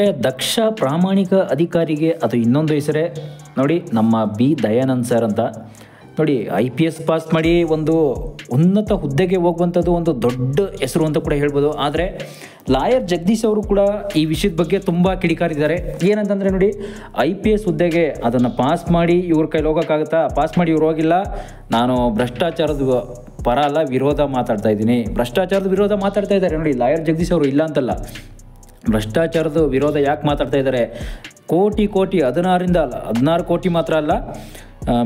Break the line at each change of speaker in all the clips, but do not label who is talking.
ಸ್ನೇಹಿತರೆ, ದಕ್ಷ ಪ್ರಾಮಾಣಿಕ ಅಧಿಕಾರಿಗೆ ಅದು ಇನ್ನೊಂದು ಹೆಸರೇ ನೋಡಿ, ನಮ್ಮ ಬಿ ದಯಾನಂದ್ ಸರ್ ಅಂತ. ನೋಡಿ, IPS ಪಾಸ್ ಮಾಡಿ ಒಂದು ಉನ್ನತ ಹುದ್ದೆಗೆ ಹೋಗುವಂಥದ್ದು ಒಂದು ದೊಡ್ಡ ಹೆಸರು ಅಂತ ಕೂಡ ಹೇಳ್ಬೋದು. ಆದರೆ ಲಾಯರ್ ಜಗದೀಶ್ ಅವರು ಕೂಡ ಈ ವಿಷಯದ ಬಗ್ಗೆ ತುಂಬ ಕಿಡಿಕಾರಿದ್ದಾರೆ. ಏನಂತಂದರೆ ನೋಡಿ, IPS ಹುದ್ದೆಗೆ ಅದನ್ನು ಪಾಸ್ ಮಾಡಿ ಇವ್ರ ಕೈಲಿ ಹೋಗೋಕ್ಕಾಗುತ್ತಾ? ಪಾಸ್ ಮಾಡಿ ಇವ್ರು ಹೋಗಿಲ್ಲ. ನಾನು ಭ್ರಷ್ಟಾಚಾರದ ಪರ ಅಲ್ಲ, ವಿರೋಧ ಮಾತಾಡ್ತಾ ಇದ್ದೀನಿ. ಭ್ರಷ್ಟಾಚಾರದ ವಿರೋಧ ಮಾತಾಡ್ತಾ ಇದ್ದಾರೆ ನೋಡಿ ಲಾಯರ್ ಜಗದೀಶ್ ಅವರು, ಇಲ್ಲ ಅಂತಲ್ಲ. ಭ್ರಷ್ಟಾಚಾರದ ವಿರೋಧ ಯಾಕೆ ಮಾತಾಡ್ತಾ ಇದ್ದಾರೆ? ಕೋಟಿ 16 ಕೋಟಿ ಮಾತ್ರ ಅಲ್ಲ,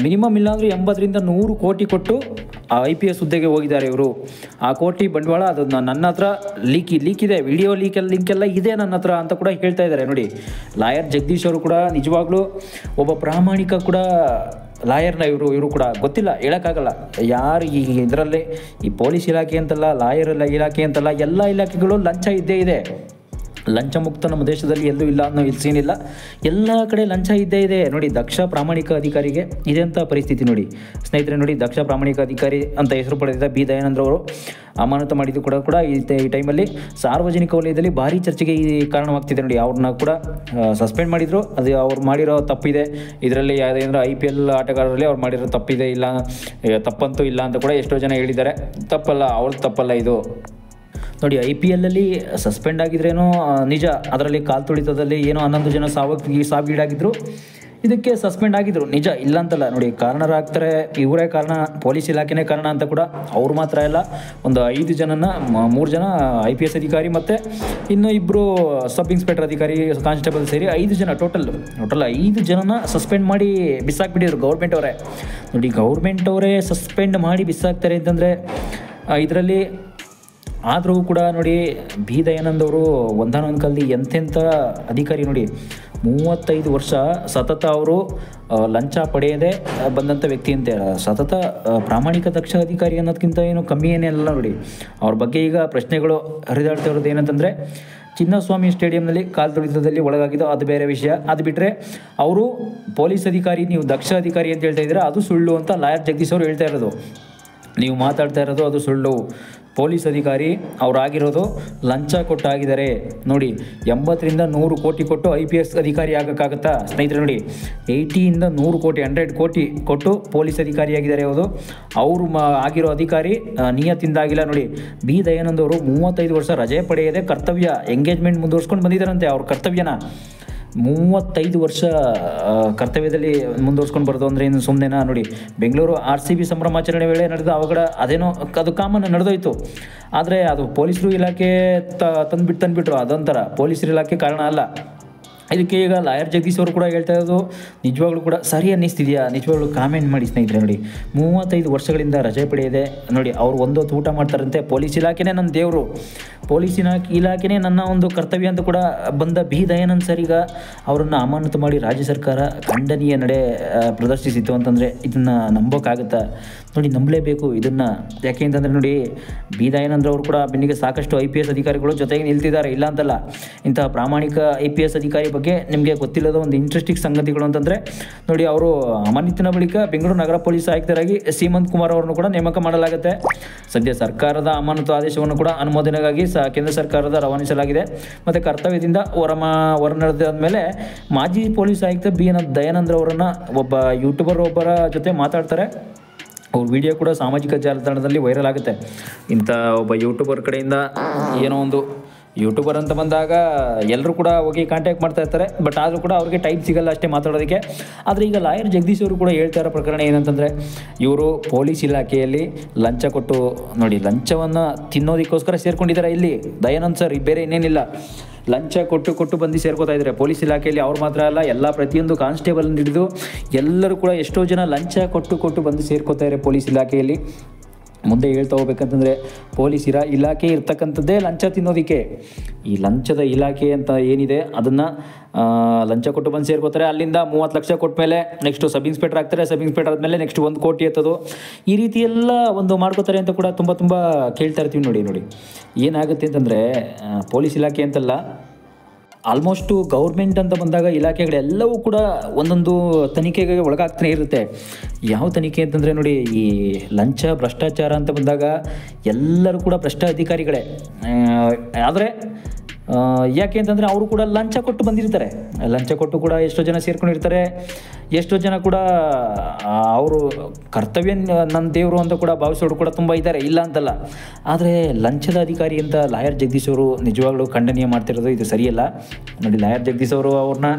ಮಿನಿಮಮ್ ಇಲ್ಲಾಂದರೆ 80ರಿಂದ 100 ಕೋಟಿ ಕೊಟ್ಟು ಆ IPS ಹುದ್ದೆಗೆ ಹೋಗಿದ್ದಾರೆ ಇವರು. ಆ ಕೋಟಿ ಬಂಡವಾಳ ಅದನ್ನು ನನ್ನ ಹತ್ರ ಲೀಕ್ ಇದೆ, ವಿಡಿಯೋ ಲಿಂಕ್ ಎಲ್ಲ ಇದೆ ನನ್ನ ಹತ್ರ ಅಂತ ಕೂಡ ಹೇಳ್ತಾ ಇದ್ದಾರೆ. ನೋಡಿ, ಲಾಯರ್ ಜಗದೀಶ್ ಅವರು ಕೂಡ ನಿಜವಾಗ್ಲೂ ಒಬ್ಬ ಪ್ರಾಮಾಣಿಕ ಕೂಡ ಲಾಯರ್ನ ಇವರು ಕೂಡ ಗೊತ್ತಿಲ್ಲ, ಹೇಳೋಕ್ಕಾಗಲ್ಲ. ಯಾರು ಈ ಇದರಲ್ಲಿ ಈ ಪೊಲೀಸ್ ಇಲಾಖೆ ಅಂತಲ್ಲ, ಲಾಯರ್ ಇಲಾಖೆ ಅಂತಲ್ಲ, ಎಲ್ಲ ಇಲಾಖೆಗಳು ಲಂಚ ಇದ್ದೇ ಇದೆ. ಲಂಚ ಮುಕ್ತ ನಮ್ಮ ದೇಶದಲ್ಲಿ ಎಲ್ಲೂ ಇಲ್ಲ ಅನ್ನೋ ಸೀನಿಲ್ಲ, ಎಲ್ಲ ಕಡೆ ಲಂಚ ಇದ್ದೇ ಇದೆ. ನೋಡಿ, ದಕ್ಷ ಪ್ರಾಮಾಣಿಕ ಅಧಿಕಾರಿಗೆ ಇದೆಂಥ ಪರಿಸ್ಥಿತಿ ನೋಡಿ ಸ್ನೇಹಿತರೆ. ನೋಡಿ, ದಕ್ಷ ಪ್ರಾಮಾಣಿಕ ಅಧಿಕಾರಿ ಅಂತ ಹೆಸರು ಪಡೆದಿದ್ದ ಬಿ ದಯಾನಂದ್ ಅವರು ಅಮಾನತು ಮಾಡಿದ್ದು ಕೂಡ ಈ ಟೈಮಲ್ಲಿ ಸಾರ್ವಜನಿಕ ವಲಯದಲ್ಲಿ ಭಾರಿ ಚರ್ಚೆಗೆ ಈ ಕಾರಣವಾಗ್ತಿದೆ. ನೋಡಿ, ಅವ್ರನ್ನ ಕೂಡ ಸಸ್ಪೆಂಡ್ ಮಾಡಿದರು. ಅದು ಅವ್ರು ಮಾಡಿರೋ ತಪ್ಪಿದೆ ಇದರಲ್ಲಿ. ಯಾವುದಂದ್ರೆ IPL ಆಟಗಾರರಲ್ಲಿ ಅವ್ರು ಮಾಡಿರೋ ತಪ್ಪಿದೆ, ಇಲ್ಲ ತಪ್ಪಂತೂ ಇಲ್ಲ ಅಂತ ಕೂಡ ಎಷ್ಟೋ ಜನ ಹೇಳಿದ್ದಾರೆ. ತಪ್ಪಲ್ಲ, ಅವ್ರದ್ದು ತಪ್ಪಲ್ಲ ಇದು. ನೋಡಿ, IPL ಸಸ್ಪೆಂಡ್ ಆಗಿದ್ರೇನೋ ನಿಜ, ಅದರಲ್ಲಿ ಕಾಲು ತುಳಿತದಲ್ಲಿ ಏನೋ 11 ಜನ ಸಾವಿಗೀಡಾಗಿದ್ದರು. ಇದಕ್ಕೆ ಸಸ್ಪೆಂಡ್ ಆಗಿದ್ರು ನಿಜ, ಇಲ್ಲ ಅಂತಲ್ಲ. ನೋಡಿ, ಕಾರಣರಾಗ್ತಾರೆ, ಇವರೇ ಕಾರಣ, ಪೊಲೀಸ್ ಇಲಾಖೆನೇ ಕಾರಣ ಅಂತ ಕೂಡ. ಅವ್ರು ಮಾತ್ರ ಇಲ್ಲ, ಒಂದು 5 ಜನನ 3 ಜನ IPS ಅಧಿಕಾರಿ ಮತ್ತು ಇನ್ನೂ 2 ಸಬ್ ಇನ್ಸ್ಪೆಕ್ಟರ್ ಅಧಿಕಾರಿ, ಕಾನ್ಸ್ಟೇಬಲ್ ಸೇರಿ 5 ಜನ ಟೋಟಲ್ 5 ಜನನ ಸಸ್ಪೆಂಡ್ ಮಾಡಿ ಬಿಸಾಕ್ಬಿಟ್ಟಿದ್ರು ಗೌರ್ಮೆಂಟ್ ಅವರೇ. ನೋಡಿ, ಗೌರ್ಮೆಂಟ್ ಅವರೇ ಸಸ್ಪೆಂಡ್ ಮಾಡಿ ಬಿಸಾಕ್ತಾರೆ ಅಂತಂದರೆ ಇದರಲ್ಲಿ. ಆದರೂ ಕೂಡ ನೋಡಿ, ಬಿ ದಯಾನಂದ್ ಅವರು ಒಂದಾನೊಂದು ಕಾಲದಲ್ಲಿ ಎಂತೆಂಥ ಅಧಿಕಾರಿ ನೋಡಿ, 35 ವರ್ಷ ಸತತ ಅವರು ಲಂಚ ಪಡೆಯದೆ ಬಂದಂಥ ವ್ಯಕ್ತಿ ಅಂತ. ಸತತ ಪ್ರಾಮಾಣಿಕ ದಕ್ಷ ಅಧಿಕಾರಿ ಅನ್ನೋದಕ್ಕಿಂತ ಏನು ಕಮ್ಮಿ ಏನಿಲ್ಲ ನೋಡಿ. ಅವ್ರ ಬಗ್ಗೆ ಈಗ ಪ್ರಶ್ನೆಗಳು ಹರಿದಾಡ್ತಾ ಇರೋದು ಏನಂತಂದರೆ, ಚಿನ್ನಸ್ವಾಮಿ ಸ್ಟೇಡಿಯಂನಲ್ಲಿ ಕಾಲು ತುಳಿತದಲ್ಲಿ ಒಳಗಾಗಿದ್ದು ಅದು ಬೇರೆ ವಿಷಯ. ಅದು ಬಿಟ್ಟರೆ ಅವರು ಪೊಲೀಸ್ ಅಧಿಕಾರಿ, ನೀವು ದಕ್ಷ ಅಧಿಕಾರಿ ಅಂತ ಹೇಳ್ತಾ ಇದ್ದೀರಾ, ಅದು ಸುಳ್ಳು ಅಂತ ಲಾಯರ್ ಜಗದೀಶ್ ಅವರು ಹೇಳ್ತಾ ಇರೋದು. ನೀವು ಮಾತಾಡ್ತಾ ಇರೋದು ಅದು ಸುಳ್ಳು. ಪೊಲೀಸ್ ಅಧಿಕಾರಿ ಅವರಾಗಿರೋದು ಲಂಚ ಕೊಟ್ಟಾಗಿದ್ದಾರೆ. ನೋಡಿ, 80ರಿಂದ 100 ಕೋಟಿ ಕೊಟ್ಟು IPS ಅಧಿಕಾರಿ ಆಗೋಕ್ಕಾಗುತ್ತಾ ಸ್ನೇಹಿತರೆ? ನೋಡಿ, 80ಯಿಂದ 100 ಕೋಟಿ 100 ಕೋಟಿ ಕೊಟ್ಟು ಪೊಲೀಸ್ ಅಧಿಕಾರಿಯಾಗಿದ್ದಾರೆ. ಹೌದು, ಅವರು ಆಗಿರೋ ಅಧಿಕಾರಿ ನಿಯತ್ತಿಂದಾಗಿಲ್ಲ. ನೋಡಿ, ಬಿ ದಯಾನಂದ್ ಅವರು 35 ವರ್ಷ ರಜೆ ಪಡೆಯದೆ ಕರ್ತವ್ಯ ಎಂಗೇಜ್ಮೆಂಟ್ ಮುಂದುವರ್ಸ್ಕೊಂಡು ಬಂದಿದ್ದಾರಂತೆ. ಅವ್ರ ಕರ್ತವ್ಯನ 35 ವರ್ಷ ಕರ್ತವ್ಯದಲ್ಲಿ ಮುಂದುವರ್ಸ್ಕೊಂಡು ಬರೋದು ಅಂದರೆ ಇನ್ನು ಸುಮ್ಮನೆನಾ? ನೋಡಿ, ಬೆಂಗಳೂರು RCB ಸಂಭ್ರಮಾಚರಣೆ ವೇಳೆ ನಡೆದ ಅವಘಡ ಅದೇನೋ ಅದು ಕಾಮನ್ ನಡೆದೋಯ್ತು. ಆದರೆ ಅದು ಪೊಲೀಸರು ಇಲಾಖೆ ತಂದುಬಿಟ್ರು, ಅದೊಂಥರ. ಪೊಲೀಸರ ಇಲಾಖೆ ಕಾರಣ ಅಲ್ಲ ಇದಕ್ಕೆ. ಈಗ ಲಾಯರ್ ಜಗದೀಶ್ ಅವರು ಕೂಡ ಹೇಳ್ತಾ ಇರೋದು ನಿಜವಾಗ್ಲೂ ಕೂಡ ಸರಿ ಅನ್ನಿಸ್ತಿದೆಯಾ? ನಿಜವಾಗ್ಲೂ ಕಾಮೆಂಟ್ ಮಾಡಿ ಸ್ನೇಹಿತರೆ. ನೋಡಿ, 35 ವರ್ಷಗಳಿಂದ ರಜೆ ಪಡೆಯದೆ ನೋಡಿ, ಅವ್ರು ಒಂದೊತ್ತು ಊಟ ಮಾಡ್ತಾರಂತೆ. ಪೊಲೀಸ್ ಇಲಾಖೆನೇ ನನ್ನ ದೇವರು, ಪೊಲೀಸ್ ಇಲಾಖೆನೇ ನನ್ನ ಒಂದು ಕರ್ತವ್ಯ ಅಂತ ಕೂಡ ಬಂದ ಬಿ ದಯಾನಂದ್ ಸರ್ ಈಗ ಅವರನ್ನು ಅಮಾನತು ಮಾಡಿ ರಾಜ್ಯ ಸರ್ಕಾರ ಖಂಡನೀಯ ನಡೆ ಪ್ರದರ್ಶಿಸಿತ್ತು ಅಂತಂದರೆ ಇದನ್ನು ನಂಬೋಕ್ಕಾಗುತ್ತಾ? ನೋಡಿ, ನಂಬಲೇಬೇಕು ಇದನ್ನು. ಯಾಕೆ ಅಂತಂದರೆ ನೋಡಿ, ಬಿ ದಯಾನಂದ್ ಅವರು ಕೂಡ ಬೆನ್ನಿಗೆ ಸಾಕಷ್ಟು IPS ಅಧಿಕಾರಿಗಳು ಜೊತೆಗೆ ನಿಲ್ತಿದ್ದಾರೆ, ಇಲ್ಲ ಅಂತಲ್ಲ. ಇಂತಹ ಪ್ರಾಮಾಣಿಕ IPS ಅಧಿಕಾರಿ ಬಗ್ಗೆ ನಿಮಗೆ ಗೊತ್ತಿಲ್ಲದ ಒಂದು ಇಂಟ್ರೆಸ್ಟಿಂಗ್ ಸಂಗತಿಗಳು ಅಂತಂದರೆ ನೋಡಿ, ಅವರು ಅಮಾನತಿನ ಬಳಿಕ ಬೆಂಗಳೂರು ನಗರ ಪೊಲೀಸ್ ಆಯುಕ್ತರಾಗಿ ಸೀಮಂತ್ ಕುಮಾರ್ ಅವರನ್ನು ಕೂಡ ನೇಮಕ ಮಾಡಲಾಗುತ್ತೆ. ಸದ್ಯ ಸರ್ಕಾರದ ಅಮಾನತು ಆದೇಶವನ್ನು ಕೂಡ ಅನುಮೋದನೆಗಾಗಿ ಕೇಂದ್ರ ಸರ್ಕಾರದ ರವಾನಿಸಲಾಗಿದೆ. ಮತ್ತು ಕರ್ತವ್ಯದಿಂದ ಹೊರ ನಡೆದ ಮೇಲೆ ಮಾಜಿ ಪೊಲೀಸ್ ಆಯುಕ್ತ ಬಿ ದಯಾನಂದ್ ಅವರನ್ನು ಒಬ್ಬ ಯೂಟ್ಯೂಬರ್ ಒಬ್ಬರ ಜೊತೆ ಮಾತಾಡ್ತಾರೆ. ಅವ್ರ ವಿಡಿಯೋ ಕೂಡ ಸಾಮಾಜಿಕ ಜಾಲತಾಣದಲ್ಲಿ ವೈರಲ್ ಆಗುತ್ತೆ. ಇಂಥ ಒಬ್ಬ ಯೂಟ್ಯೂಬರ್ ಕಡೆಯಿಂದ ಏನೋ ಒಂದು ಯೂಟ್ಯೂಬರ್ ಅಂತ ಬಂದಾಗ ಎಲ್ಲರೂ ಕೂಡ ಹೋಗಿ ಕಾಂಟ್ಯಾಕ್ಟ್ ಮಾಡ್ತಾ ಇರ್ತಾರೆ. ಬಟ್ ಆದರೂ ಕೂಡ ಅವ್ರಿಗೆ ಟೈಮ್ ಸಿಗಲ್ಲ ಅಷ್ಟೇ ಮಾತಾಡೋದಕ್ಕೆ. ಆದರೆ ಈಗ ಲಾಯರ್ ಜಗದೀಶ್ ಅವರು ಕೂಡ ಹೇಳ್ತಾ ಇರೋ ಪ್ರಕರಣ ಏನಂತಂದರೆ, ಇವರು ಪೊಲೀಸ್ ಇಲಾಖೆಯಲ್ಲಿ ಲಂಚ ಕೊಟ್ಟು ನೋಡಿ, ಲಂಚವನ್ನು ತಿನ್ನೋದಕ್ಕೋಸ್ಕರ ಸೇರ್ಕೊಂಡಿದ್ದಾರೆ ಇಲ್ಲಿ ದಯಾನಂದ್ ಸರ್, ಬೇರೆ ಇನ್ನೇನಿಲ್ಲ. ಲಂಚ ಕೊಟ್ಟು ಬಂದು ಸೇರ್ಕೋತಾ ಇದ್ದಾರೆ ಪೊಲೀಸ್ ಇಲಾಖೆಯಲ್ಲಿ. ಅವ್ರು ಮಾತ್ರ ಅಲ್ಲ, ಎಲ್ಲ ಪ್ರತಿಯೊಂದು ಕಾನ್ಸ್ಟೇಬಲ್ ಹಿಡಿದು ಎಲ್ಲರೂ ಕೂಡ ಎಷ್ಟೋ ಜನ ಲಂಚ ಕೊಟ್ಟು ಬಂದು ಸೇರ್ಕೋತಾ ಇದ್ದಾರೆ ಪೊಲೀಸ್ ಇಲಾಖೆಯಲ್ಲಿ. ಮುಂದೆ ಹೇಳ್ತಾ ಹೋಗ್ಬೇಕಂತಂದರೆ ಪೊಲೀಸ್ ಇಲಾಖೆ ಇರ್ತಕ್ಕಂಥದ್ದೇ ಲಂಚ ತಿನ್ನೋದಕ್ಕೆ. ಈ ಲಂಚದ ಇಲಾಖೆ ಅಂತ ಏನಿದೆ ಅದನ್ನು ಲಂಚ ಕೊಟ್ಟು ಬಂದು ಸೇರ್ಕೋತಾರೆ. ಅಲ್ಲಿಂದ 30 ಲಕ್ಷ ಕೊಟ್ಟ ಮೇಲೆ ನೆಕ್ಸ್ಟು ಸಬ್ ಇನ್ಸ್ಪೆಕ್ಟರ್ ಆಗ್ತಾರೆ. ಸಬ್ ಇನ್ಸ್ಪೆಕ್ಟರ್ ಆದಮೇಲೆ ನೆಕ್ಸ್ಟ್ 1 ಕೋಟಿ ಎತ್ತೋದು, ಈ ರೀತಿ ಎಲ್ಲ ಒಂದು ಮಾಡ್ಕೋತಾರೆ ಅಂತ ಕೂಡ ತುಂಬ ಕೇಳ್ತಾ ಇರ್ತೀವಿ. ನೋಡಿ ಏನಾಗುತ್ತೆ ಅಂತಂದರೆ, ಪೊಲೀಸ್ ಇಲಾಖೆ ಅಂತಲ್ಲ, ಆಲ್ಮೋಸ್ಟು ಗೌರ್ಮೆಂಟ್ ಅಂತ ಬಂದಾಗ ಇಲಾಖೆಗಳೆಲ್ಲವೂ ಕೂಡ ಒಂದೊಂದು ತನಿಖೆಗೆ ಒಳಗಾಗ್ತಾನೆ ಇರುತ್ತೆ. ಯಾವ ತನಿಖೆ ಅಂತಂದರೆ ನೋಡಿ, ಈ ಲಂಚ ಭ್ರಷ್ಟಾಚಾರ ಅಂತ ಬಂದಾಗ ಎಲ್ಲರೂ ಕೂಡ ಭ್ರಷ್ಟ ಅಧಿಕಾರಿಗಳೇ. ಆದರೆ ಯಾಕೆ ಅಂತಂದರೆ ಅವರು ಕೂಡ ಲಂಚ ಕೊಟ್ಟು ಬಂದಿರ್ತಾರೆ. ಲಂಚ ಕೊಟ್ಟು ಕೂಡ ಎಷ್ಟೋ ಜನ ಸೇರ್ಕೊಂಡಿರ್ತಾರೆ. ಎಷ್ಟೋ ಜನ ಕೂಡ ಅವರು ಕರ್ತವ್ಯ ನನ್ನ ದೇವರು ಅಂತ ಕೂಡ ಭಾವಿಸೋರು ಕೂಡ ತುಂಬ ಇದ್ದಾರೆ, ಇಲ್ಲ ಅಂತಲ್ಲ. ಆದರೆ ಲಂಚದ ಅಧಿಕಾರಿ ಅಂತ ಲಾಯರ್ ಜಗದೀಶ್ ಅವರು ನಿಜವಾಗ್ಲೂ ಖಂಡನೀಯ ಮಾಡ್ತಿರೋದು ಇದು ಸರಿಯಲ್ಲ. ನೋಡಿ, ಲಾಯರ್ ಜಗದೀಶ್ ಅವರು ಅವ್ರನ್ನ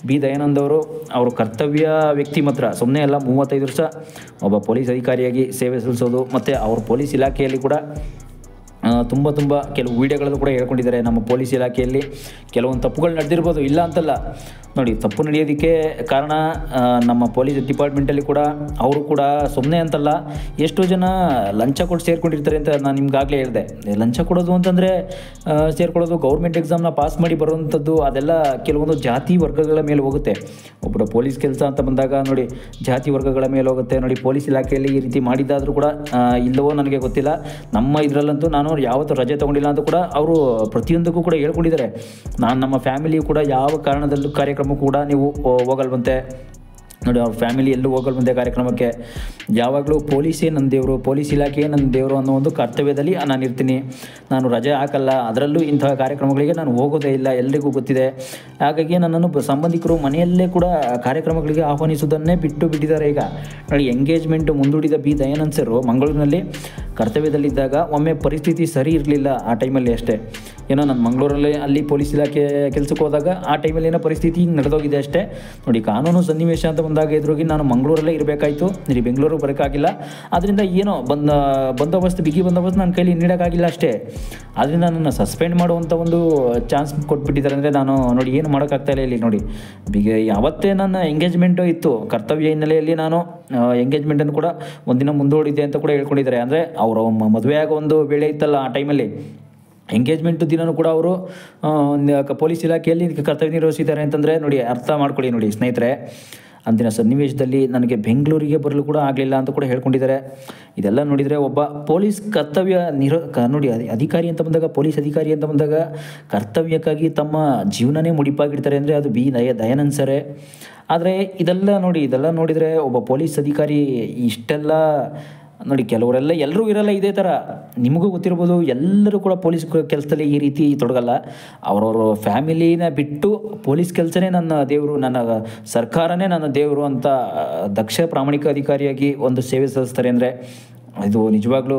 ಬಿ ದಯಾನಂದ್ ಅವರು ಅವ್ರ ಕರ್ತವ್ಯ ವ್ಯಕ್ತಿ ಮಾತ್ರ, ಸುಮ್ಮನೆ ಅಲ್ಲ, 35 ವರ್ಷ ಒಬ್ಬ ಪೊಲೀಸ್ ಅಧಿಕಾರಿಯಾಗಿ ಸೇವೆ ಸಲ್ಲಿಸೋದು, ಮತ್ತು ಅವ್ರ ಪೊಲೀಸ್ ಇಲಾಖೆಯಲ್ಲಿ ಕೂಡ ತುಂಬ ಕೆಲವು ವೀಡಿಯೋಗಳಲ್ಲೂ ಕೂಡ ಹೇಳ್ಕೊಂಡಿದ್ದಾರೆ. ನಮ್ಮ ಪೊಲೀಸ್ ಇಲಾಖೆಯಲ್ಲಿ ಕೆಲವೊಂದು ತಪ್ಪುಗಳು ನಡೆದಿರ್ಬೋದು, ಇಲ್ಲ ಅಂತಲ್ಲ. ನೋಡಿ, ತಪ್ಪು ನಡೆಯೋದಕ್ಕೆ ಕಾರಣ ನಮ್ಮ ಪೊಲೀಸ್ ಡಿಪಾರ್ಟ್ಮೆಂಟಲ್ಲಿ ಕೂಡ ಅವರು ಕೂಡ ಸುಮ್ಮನೆ ಅಂತಲ್ಲ, ಎಷ್ಟೋ ಜನ ಲಂಚ ಕೊಟ್ಟು ಸೇರ್ಕೊಂಡಿರ್ತಾರೆ ಅಂತ ನಾನು ನಿಮ್ಗಾಗಲೇ ಹೇಳಿದೆ. ಲಂಚ ಕೊಡೋದು ಅಂತಂದರೆ ಸೇರ್ಕೊಳ್ಳೋದು, ಗೌರ್ಮೆಂಟ್ ಎಕ್ಸಾಮ್ನ ಪಾಸ್ ಮಾಡಿ ಬರುವಂಥದ್ದು, ಅದೆಲ್ಲ ಕೆಲವೊಂದು ಜಾತಿ ವರ್ಗಗಳ ಮೇಲೆ ಹೋಗುತ್ತೆ. ಒಬ್ಬರ ಪೊಲೀಸ್ ಕೆಲಸ ಅಂತ ಬಂದಾಗ ನೋಡಿ, ಜಾತಿ ವರ್ಗಗಳ ಮೇಲೆ ಹೋಗುತ್ತೆ. ನೋಡಿ, ಪೊಲೀಸ್ ಇಲಾಖೆಯಲ್ಲಿ ಈ ರೀತಿ ಮಾಡಿದ್ದಾದರೂ ಕೂಡ ಇಲ್ಲವೋ ನನಗೆ ಗೊತ್ತಿಲ್ಲ. ನಮ್ಮ ಇದರಲ್ಲಂತೂ ನಾನು ಯಾವತ್ತೂ ರಜೆ ತೊಗೊಂಡಿಲ್ಲ ಅಂತ ಕೂಡ ಅವರು ಪ್ರತಿಯೊಂದಕ್ಕೂ ಕೂಡ ಹೇಳ್ಕೊಂಡಿದ್ದಾರೆ. ನಮ್ಮ ಫ್ಯಾಮಿಲಿ ಕೂಡ ಯಾವ ಕಾರಣದಲ್ಲೂ ಕಾರ್ಯಕ್ರಮ ಕೂಡ ನೀವು ಹೋಗಲ್ವಂತೆ. ನೋಡಿ, ಅವ್ರ ಫ್ಯಾಮಿಲಿ ಎಲ್ಲೂ ಹೋಗಲ್ವಂತೆ ಕಾರ್ಯಕ್ರಮಕ್ಕೆ. ಯಾವಾಗಲೂ ಪೊಲೀಸೇ ನನ್ನ ದೇವರು, ಪೊಲೀಸ್ ಇಲಾಖೆಯೇ ನನ್ನ ದೇವರು ಅನ್ನೋ ಒಂದು ಕರ್ತವ್ಯದಲ್ಲಿ ನಾನು ಇರ್ತೀನಿ. ನಾನು ರಜೆ ಹಾಕಲ್ಲ, ಅದರಲ್ಲೂ ಇಂತಹ ಕಾರ್ಯಕ್ರಮಗಳಿಗೆ ನಾನು ಹೋಗೋದೇ ಇಲ್ಲ, ಎಲ್ರಿಗೂ ಗೊತ್ತಿದೆ. ಹಾಗಾಗಿ ನನ್ನನ್ನು ಸಂಬಂಧಿಕರು ಮನೆಯಲ್ಲೇ ಕೂಡ ಕಾರ್ಯಕ್ರಮಗಳಿಗೆ ಆಹ್ವಾನಿಸೋದನ್ನೇ ಬಿಟ್ಟಿದ್ದಾರೆ. ಈಗ ನೋಡಿ, ಎಂಗೇಜ್ಮೆಂಟ್ ಮುಂದೂಡಿದ ಬಿ ದಯಾನಂದ್ ಸರ್ ಮಂಗಳೂರಿನಲ್ಲಿ ಕರ್ತವ್ಯದಲ್ಲಿದ್ದಾಗ ಒಮ್ಮೆ ಪರಿಸ್ಥಿತಿ ಸರಿ ಇರಲಿಲ್ಲ. ಆ ಟೈಮಲ್ಲಿ ಅಷ್ಟೇ ಏನೋ ನಾನು ಮಂಗಳೂರಲ್ಲಿ ಅಲ್ಲಿ ಪೊಲೀಸ್ ಇಲಾಖೆ ಕೆಲಸಕ್ಕೆ ಹೋದಾಗ ಆ ಟೈಮಲ್ಲಿ ಏನೋ ಪರಿಸ್ಥಿತಿ ಹಿಂಗೆ ನಡೆದೋಗಿದೆ ಅಷ್ಟೇ. ನೋಡಿ, ಕಾನೂನು ಸನ್ನಿವೇಶ ಅಂತ ಬಂದಾಗ ಎದುರೋಗಿ ನಾನು ಮಂಗಳೂರಲ್ಲೇ ಇರಬೇಕಾಯಿತು, ಇಲ್ಲಿ ಬೆಂಗಳೂರಿಗೆ ಬರೋಕ್ಕಾಗಿಲ್ಲ. ಅದರಿಂದ ಏನೋ ಬಂದೋಬಸ್ತ್ ಬಿಗಿ ಬಂದೋಬಸ್ತ್ ನನ್ನ ಕೈಲಿ ನೀಡೋಕ್ಕಾಗಿಲ್ಲ ಅಷ್ಟೇ. ಅದರಿಂದ ನನ್ನ ಸಸ್ಪೆಂಡ್ ಮಾಡುವಂಥ ಒಂದು ಚಾನ್ಸ್ ಕೊಟ್ಬಿಟ್ಟಿದ್ದಾರೆ. ಅಂದರೆ ನಾನು ನೋಡಿ ಏನು ಮಾಡೋಕ್ಕಾಗ್ತಾಯಿಲ್ಲ ಇಲ್ಲಿ. ನೋಡಿ, ಯಾವತ್ತೇ ನನ್ನ ಎಂಗೇಜ್ಮೆಂಟು ಇತ್ತು, ಕರ್ತವ್ಯ ಹಿನ್ನೆಲೆಯಲ್ಲಿ ನಾನು ಎಂಗೇಜ್ಮೆಂಟನ್ನು ಕೂಡ ಒಂದಿನ ಮುಂದೂಡಿದ್ದೆ ಅಂತ ಕೂಡ ಹೇಳ್ಕೊಂಡಿದ್ದಾರೆ. ಅಂದರೆ ಅವರು ಮದುವೆ ಆಗೋ ಒಂದು ವೇಳೆ ಇತ್ತಲ್ಲ, ಆ ಟೈಮಲ್ಲಿ ಎಂಗೇಜ್ಮೆಂಟ್ ದಿನವೂ ಕೂಡ ಅವರು ಪೊಲೀಸ್ ಇಲಾಖೆಯಲ್ಲಿ ಕರ್ತವ್ಯ ನಿರ್ವಹಿಸಿದ್ದಾರೆ ಅಂತಂದರೆ ನೋಡಿ, ಅರ್ಥ ಮಾಡ್ಕೊಳ್ಳಿ. ನೋಡಿ ಸ್ನೇಹಿತರೆ, ಅಂದಿನ ಸನ್ನಿವೇಶದಲ್ಲಿ ನನಗೆ ಬೆಂಗಳೂರಿಗೆ ಬರಲು ಕೂಡ ಆಗಲಿಲ್ಲ ಅಂತ ಕೂಡ ಹೇಳ್ಕೊಂಡಿದ್ದಾರೆ. ಇದೆಲ್ಲ ನೋಡಿದರೆ ಒಬ್ಬ ಪೊಲೀಸ್ ಕರ್ತವ್ಯ ನೋಡಿ, ಅಧಿಕಾರಿ ಅಂತ ಬಂದಾಗ, ಪೊಲೀಸ್ ಅಧಿಕಾರಿ ಅಂತ ಬಂದಾಗ ಕರ್ತವ್ಯಕ್ಕಾಗಿ ತಮ್ಮ ಜೀವನನೇ ಮುಡಿಪಾಗಿಡ್ತಾರೆ ಅಂದರೆ ಅದು ಬಿ ದಯಾನಂದ್ ಸರೇ. ಆದರೆ ಇದೆಲ್ಲ ನೋಡಿದರೆ ಒಬ್ಬ ಪೊಲೀಸ್ ಅಧಿಕಾರಿ ಇಷ್ಟೆಲ್ಲ ನೋಡಿ, ಕೆಲವರೆಲ್ಲ ಎಲ್ಲರೂ ಇರಲ್ಲ ಇದೇ ಥರ. ನಿಮಗೂ ಗೊತ್ತಿರ್ಬೋದು, ಎಲ್ಲರೂ ಕೂಡ ಪೊಲೀಸ್ ಕೆಲಸದಲ್ಲಿ ಈ ರೀತಿ ತೊಡಗಲ್ಲ. ಅವರವ್ರ ಫ್ಯಾಮಿಲಿನ ಬಿಟ್ಟು ಪೊಲೀಸ್ ಕೆಲಸನೇ ನನ್ನ ದೇವರು, ನನ್ನ ಸರ್ಕಾರನೇ ನನ್ನ ದೇವರು ಅಂತ ದಕ್ಷ ಪ್ರಾಮಾಣಿಕ ಅಧಿಕಾರಿಯಾಗಿ ಒಂದು ಸೇವೆ ಸಲ್ಲಿಸ್ತಾರೆ. ಅಂದರೆ ಇದು ನಿಜವಾಗ್ಲೂ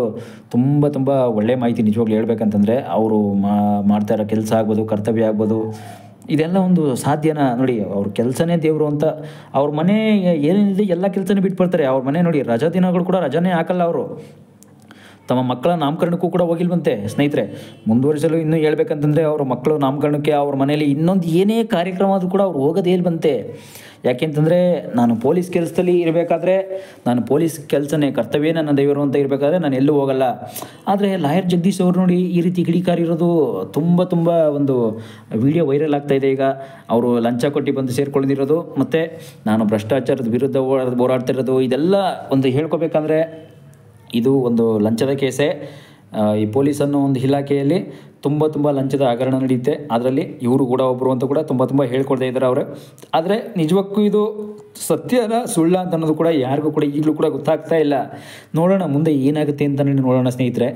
ತುಂಬ ಒಳ್ಳೆಯ ಮಾಹಿತಿ. ನಿಜವಾಗ್ಲೂ ಹೇಳ್ಬೇಕಂತಂದರೆ ಅವರು ಮಾಡ್ತಾ ಇರೋ ಕೆಲಸ ಆಗ್ಬೋದು, ಕರ್ತವ್ಯ ಆಗ್ಬೋದು, ಇದೆಲ್ಲ ಒಂದು ಸಾಧ್ಯನಾ? ನೋಡಿ, ಅವ್ರ ಕೆಲಸನೇ ದೇವರು ಅಂತ ಅವ್ರ ಮನೆ ಏನೇನಿದೆ ಎಲ್ಲ ಕೆಲಸನೇ ಬಿಟ್ಬಿಡ್ತಾರೆ. ಅವ್ರ ಮನೆ ನೋಡಿ, ರಜಾ ದಿನಗಳು ಕೂಡ ರಜಾನೇ ಹಾಕಲ್ಲ ಅವರು. ತಮ್ಮ ಮಕ್ಕಳ ನಾಮಕರಣಕ್ಕೂ ಕೂಡ ಹೋಗಿಲ್ವಂತೆ ಸ್ನೇಹಿತರೆ. ಮುಂದುವರಿಸಲು ಇನ್ನೂ ಹೇಳ್ಬೇಕಂತಂದರೆ, ಅವ್ರ ಮಕ್ಕಳು ನಾಮಕರಣಕ್ಕೆ ಅವ್ರ ಮನೇಲಿ ಇನ್ನೊಂದು ಏನೇ ಕಾರ್ಯಕ್ರಮ ಆದರೂ ಕೂಡ ಅವ್ರು ಹೋಗೋದೇ ಬಂತೆ. ಯಾಕೆಂತಂದರೆ, ನಾನು ಪೊಲೀಸ್ ಕೆಲಸದಲ್ಲಿ ಇರಬೇಕಾದ್ರೆ, ನಾನು ಪೊಲೀಸ್ ಕೆಲಸನೇ ಕರ್ತವ್ಯ ನನ್ನ ದೇವರು ಅಂತ ಇರಬೇಕಾದ್ರೆ ನಾನು ಎಲ್ಲೂ ಹೋಗಲ್ಲ. ಆದರೆ ಲಾಯರ್ ಜಗದೀಶ್ ಅವರು ನೋಡಿ, ಈ ರೀತಿ ಕಿಡಿಕಾರಿರೋದು ತುಂಬ ಒಂದು ವಿಡಿಯೋ ವೈರಲ್ ಆಗ್ತಾಯಿದೆ ಈಗ. ಅವರು ಲಂಚ ಕೊಟ್ಟು ಬಂದು ಸೇರ್ಕೊಂಡಿರೋದು, ಮತ್ತು ನಾನು ಭ್ರಷ್ಟಾಚಾರದ ವಿರುದ್ಧ ಹೋರಾಡ್ತಿರೋದು, ಇದೆಲ್ಲ ಒಂದು ಹೇಳ್ಕೊಬೇಕಂದ್ರೆ ಇದು ಒಂದು ಲಂಚದ ಕೇಸೇ. ಈ ಪೊಲೀಸ್ ಅನ್ನೋ ಒಂದು ಇಲಾಖೆಯಲ್ಲಿ ತುಂಬ ಲಂಚದ ಹಗರಣ ನಡೆಯುತ್ತೆ. ಅದರಲ್ಲಿ ಇವರು ಕೂಡ ಒಬ್ಬರು ಅಂತ ಕೂಡ ತುಂಬ ಹೇಳ್ಕೊಳ್ತಾ ಇದ್ದಾರೆ ಅವರು. ಆದರೆ ನಿಜಕ್ಕೂ ಇದು ಸತ್ಯನ ಸುಳ್ಳ ಅಂತ ಅನ್ನೋದು ಕೂಡ ಯಾರಿಗೂ ಕೂಡ ಈಗಲೂ ಕೂಡ ಗೊತ್ತಾಗ್ತಾ ಇಲ್ಲ. ನೋಡೋಣ ಮುಂದೆ ಏನಾಗುತ್ತೆ ಅಂತ ನೋಡೋಣ ಸ್ನೇಹಿತರೆ.